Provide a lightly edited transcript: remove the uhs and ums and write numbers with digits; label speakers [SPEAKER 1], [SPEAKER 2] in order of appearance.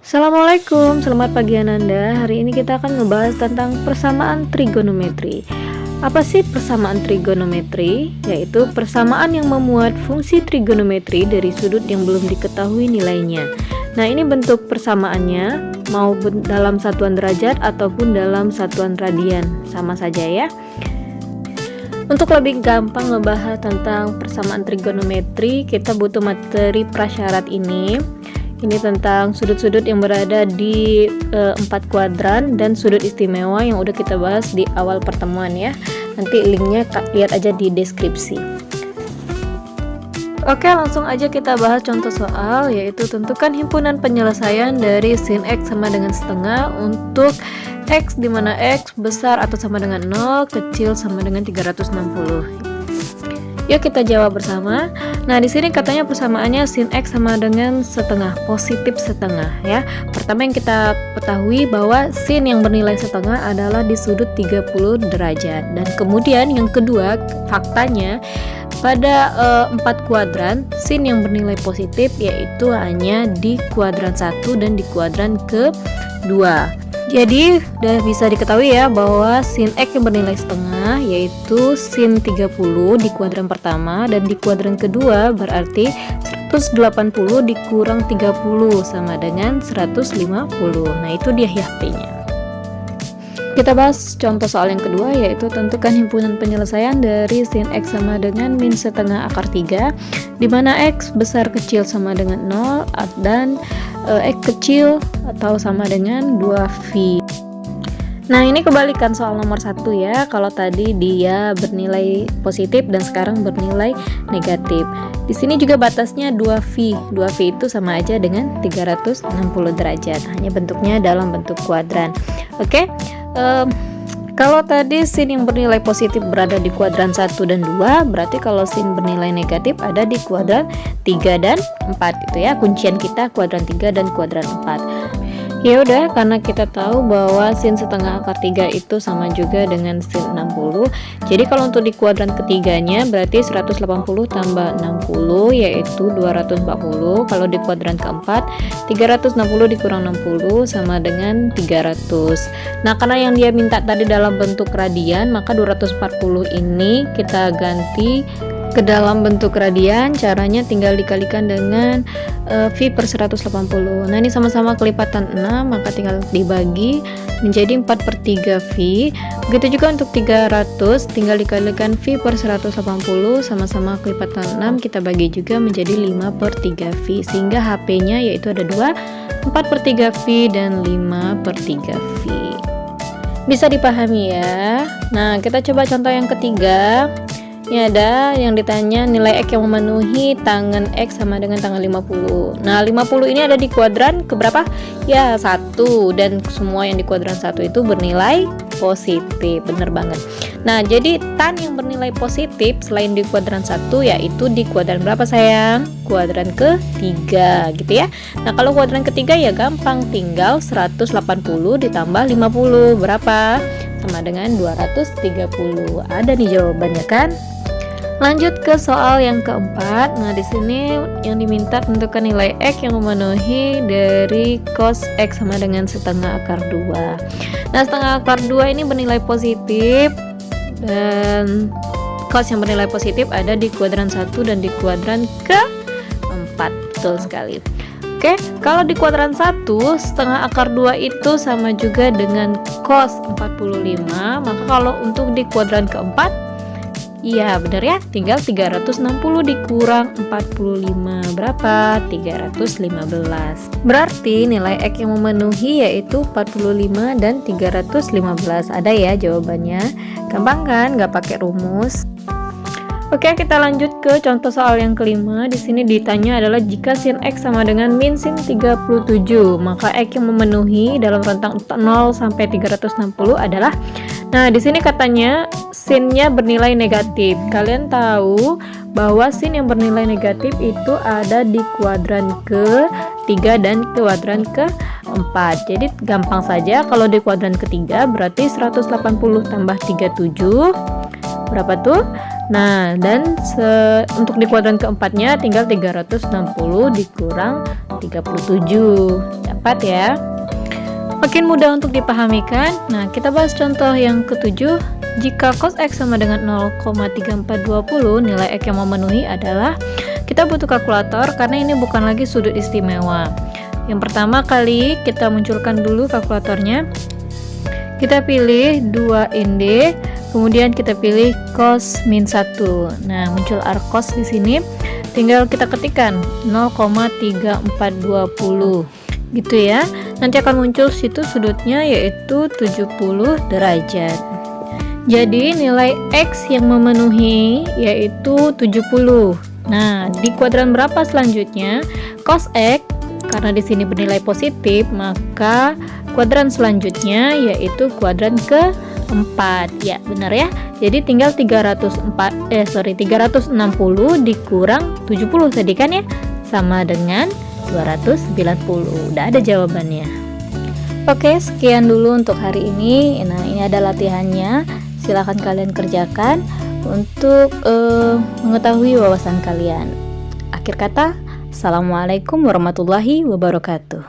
[SPEAKER 1] Assalamualaikum, selamat pagi Ananda. Hari ini kita akan ngebahas tentang persamaan trigonometri. Apa sih persamaan trigonometri? Yaitu persamaan yang memuat fungsi trigonometri dari sudut yang belum diketahui nilainya. Nah, ini bentuk persamaannya, mau dalam satuan derajat ataupun dalam satuan radian, sama saja ya. Untuk lebih gampang ngebahas tentang persamaan trigonometri, kita butuh materi prasyarat ini. Ini tentang sudut-sudut yang berada di 4 kuadran dan sudut istimewa yang udah kita bahas di awal pertemuan ya. Nanti linknya lihat aja di deskripsi. Oke, langsung aja kita bahas contoh soal, yaitu tentukan himpunan penyelesaian dari sin X sama dengan setengah untuk X, dimana X besar atau sama dengan 0, kecil sama dengan 360. Yuk kita jawab bersama. Nah, di sini katanya persamaannya sin X sama dengan setengah, positif setengah ya. Pertama yang kita ketahui bahwa sin yang bernilai setengah adalah di sudut 30 derajat. Dan kemudian yang kedua, faktanya pada 4 kuadran, sin yang bernilai positif yaitu hanya di kuadran 1 dan di kuadran kedua. Jadi udah bisa diketahui ya bahwa sin X yang bernilai setengah yaitu sin 30 di kuadran pertama, dan di kuadran kedua berarti 180 dikurang 30 sama dengan 150. Nah, itu dia HP-nya. Kita bahas contoh soal yang kedua, yaitu tentukan himpunan penyelesaian dari sin X sama dengan min setengah akar 3, di mana X besar kecil sama dengan 0 dan X kecil atau sama dengan 2V. Nah, ini kebalikan soal nomor 1 ya. Kalau tadi dia bernilai positif dan sekarang bernilai negatif. Di sini juga batasnya 2V. 2V itu sama aja dengan 360 derajat. Hanya bentuknya dalam bentuk kuadran. Oke. Kalau tadi sin yang bernilai positif berada di kuadran 1 dan 2, berarti kalau sin bernilai negatif ada di kuadran 3 dan 4. Itu ya kuncian kita, kuadran 3 dan kuadran 4. Ya udah, karena kita tahu bahwa sin setengah akar 3 itu sama juga dengan sin 60. Jadi kalau untuk di kuadran ketiganya berarti 180 tambah 60 yaitu 240. Kalau di kuadran keempat 360 dikurang 60 sama dengan 300. Nah, karena yang dia minta tadi dalam bentuk radian, maka 240 ini kita ganti ke dalam bentuk radian. Caranya tinggal dikalikan dengan V per 180. Nah, ini sama-sama kelipatan 6, maka tinggal dibagi menjadi 4/3 V. Begitu juga untuk 300, tinggal dikalikan V per 180, sama-sama kelipatan 6, kita bagi juga menjadi 5/3 V, sehingga HP-nya yaitu ada 2, 4/3 V dan 5/3 V. Bisa dipahami ya. Nah, kita coba contoh yang ketiga. Ini ada yang ditanya nilai X yang memenuhi tangen X sama dengan tangen 50. Nah, 50 ini ada di kuadran keberapa? Ya, 1, dan semua yang di kuadran 1 itu bernilai positif. Bener banget. Nah, jadi tan yang bernilai positif selain di kuadran 1 yaitu di kuadran berapa sayang? Kuadran ketiga gitu ya. Nah, kalau kuadran ketiga ya gampang, tinggal 180 ditambah 50 berapa? Sama dengan 230. Ada nih jawabannya kan? Lanjut ke soal yang keempat. Nah, di sini yang diminta tentukan nilai X yang memenuhi dari cos X sama dengan setengah akar 2. Nah, setengah akar 2 ini bernilai positif, dan cos yang bernilai positif ada di kuadran 1 dan di kuadran keempat. Betul sekali. Oke, kalau di kuadran 1, setengah akar 2 itu sama juga dengan cos 45. Maka kalau untuk di kuadran keempat, iya benar ya, tinggal 360 dikurang 45 berapa? 315. Berarti nilai X yang memenuhi yaitu 45 dan 315. Ada ya jawabannya. Gampang kan? Nggak pakai rumus. Oke, kita lanjut ke contoh soal yang kelima. Di sini ditanya adalah jika sin X sama dengan min sin 37, maka X yang memenuhi dalam rentang 0 sampai 360 adalah. Nah, di sini katanya sinnya bernilai negatif. Kalian tahu bahwa sin yang bernilai negatif itu ada di kuadran ke-3 dan kuadran ke-4. Jadi gampang saja, kalau di kuadran ketiga berarti 180 tambah 37 berapa tuh? Nah, dan untuk di kuadran keempatnya tinggal 360 dikurang 37. 4 ya. Makin mudah untuk dipahami kan? Nah, kita bahas contoh yang ketujuh. Jika cos X sama dengan 0,3420, nilai X yang memenuhi adalah, kita butuh kalkulator karena ini bukan lagi sudut istimewa. Yang pertama kali kita munculkan dulu kalkulatornya. Kita pilih 2 inde, kemudian kita pilih cos min 1. Nah, muncul arcos di sini. Tinggal kita ketikkan 0,3420. Gitu ya. Nanti akan muncul situ sudutnya yaitu 70 derajat. Jadi nilai X yang memenuhi yaitu 70. Nah, di kuadran berapa selanjutnya? Cos X karena di sini bernilai positif, maka kuadran selanjutnya yaitu kuadran keempat. Ya, benar ya. Jadi tinggal 360 dikurang 70 tadi kan ya? Sama dengan 290. Udah ada jawabannya. Oke, sekian dulu untuk hari ini. Nah, ini ada latihannya. Silahkan kalian kerjakan untuk mengetahui wawasan kalian. Akhir kata, assalamualaikum warahmatullahi wabarakatuh.